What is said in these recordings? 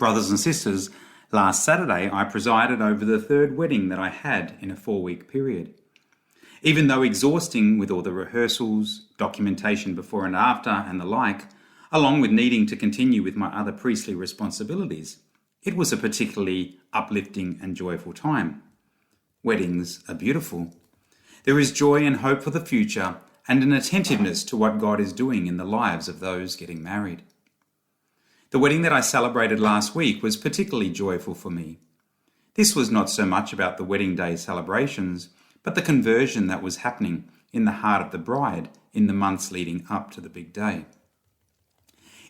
Brothers and sisters, last Saturday I presided over the third wedding that I had in a 4-week period. Even though exhausting with all the rehearsals, documentation before and after and the like, along with needing to continue with my other priestly responsibilities, it was a particularly uplifting and joyful time. Weddings are beautiful. There is joy and hope for the future and an attentiveness to what God is doing in the lives of those getting married. The wedding that I celebrated last week was particularly joyful for me. This was not so much about the wedding day celebrations, but the conversion that was happening in the heart of the bride in the months leading up to the big day.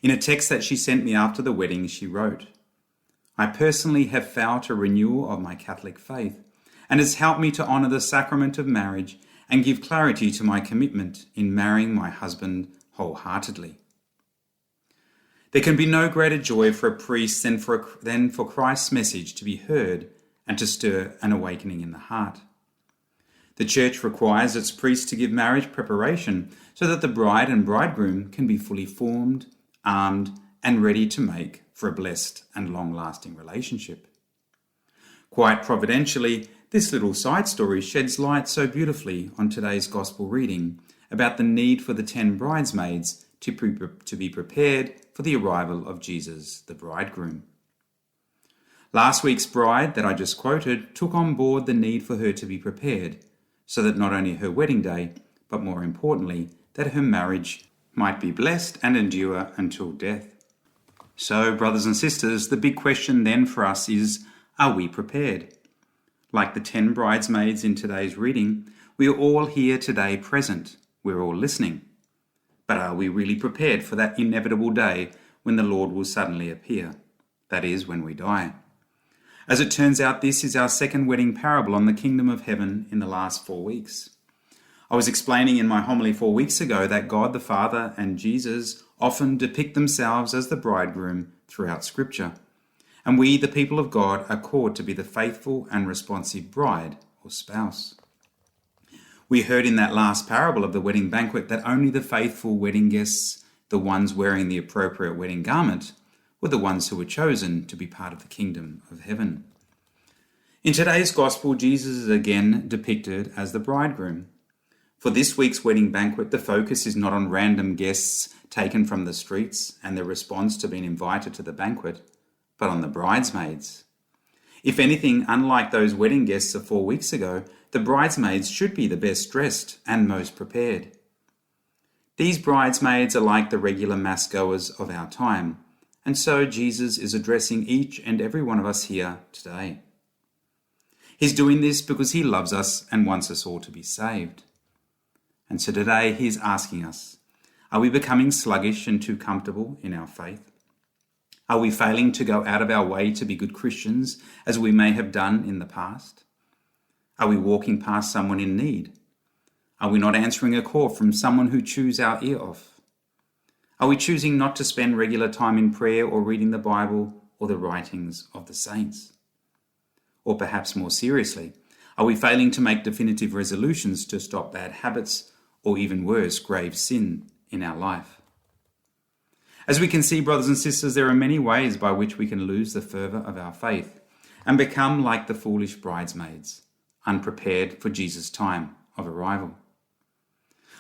In a text that she sent me after the wedding, she wrote, "I personally have felt a renewal of my Catholic faith, and has helped me to honour the sacrament of marriage and give clarity to my commitment in marrying my husband wholeheartedly." There can be no greater joy for a priest than for Christ's message to be heard and to stir an awakening in the heart. The Church requires its priests to give marriage preparation so that the bride and bridegroom can be fully formed, armed, and ready to make for a blessed and long-lasting relationship. Quite providentially, this little side story sheds light so beautifully on today's Gospel reading about the need for the 10 bridesmaids to be prepared for the arrival of Jesus, the bridegroom. Last week's bride that I just quoted took on board the need for her to be prepared, so that not only her wedding day, but more importantly, that her marriage might be blessed and endure until death. So, brothers and sisters, the big question then for us is, are we prepared? Like the 10 bridesmaids in today's reading, we are all here today present. We're all listening. But are we really prepared for that inevitable day when the Lord will suddenly appear? That is, when we die. As it turns out, this is our second wedding parable on the kingdom of heaven in the last 4 weeks. I was explaining in my homily 4 weeks ago that God the Father and Jesus often depict themselves as the bridegroom throughout Scripture. And we, the people of God, are called to be the faithful and responsive bride or spouse. We heard in that last parable of the wedding banquet that only the faithful wedding guests, the ones wearing the appropriate wedding garment, were the ones who were chosen to be part of the kingdom of heaven. In today's gospel, Jesus is again depicted as the bridegroom. For this week's wedding banquet, the focus is not on random guests taken from the streets and their response to being invited to the banquet, but on the bridesmaids. If anything, unlike those wedding guests of 4 weeks ago, the bridesmaids should be the best dressed and most prepared. These bridesmaids are like the regular mass goers of our time, and so Jesus is addressing each and every one of us here today. He's doing this because he loves us and wants us all to be saved. And so today he is asking us, are we becoming sluggish and too comfortable in our faith? Are we failing to go out of our way to be good Christians as we may have done in the past? Are we walking past someone in need? Are we not answering a call from someone who chews our ear off? Are we choosing not to spend regular time in prayer or reading the Bible or the writings of the saints? Or perhaps more seriously, are we failing to make definitive resolutions to stop bad habits or even worse, grave sin in our life? As we can see, brothers and sisters, there are many ways by which we can lose the fervour of our faith and become like the foolish bridesmaids, unprepared for Jesus' time of arrival.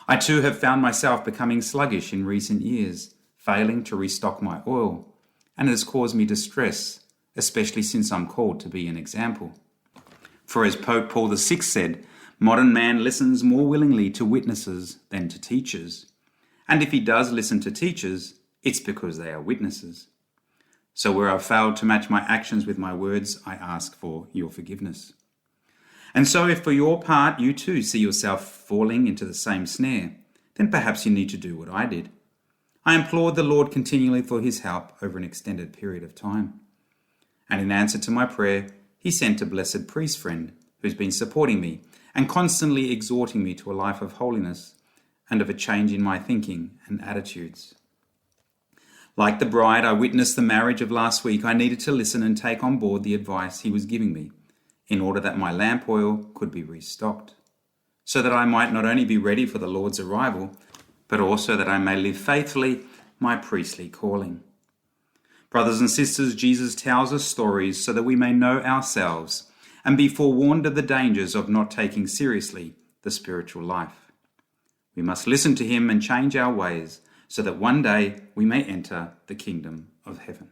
I too have found myself becoming sluggish in recent years, failing to restock my oil, and it has caused me distress, especially since I'm called to be an example. For as Pope Paul VI said, modern man listens more willingly to witnesses than to teachers. And if he does listen to teachers, it's because they are witnesses. So where I've failed to match my actions with my words, I ask for your forgiveness. And so if for your part you too see yourself falling into the same snare, then perhaps you need to do what I did. I implored the Lord continually for his help over an extended period of time. And in answer to my prayer, he sent a blessed priest friend who's been supporting me and constantly exhorting me to a life of holiness and of a change in my thinking and attitudes. Like the bride I witnessed the marriage of last week, I needed to listen and take on board the advice he was giving me in order that my lamp oil could be restocked, so that I might not only be ready for the Lord's arrival, but also that I may live faithfully my priestly calling. Brothers and sisters, Jesus tells us stories so that we may know ourselves and be forewarned of the dangers of not taking seriously the spiritual life. We must listen to him and change our ways so that one day we may enter the kingdom of heaven.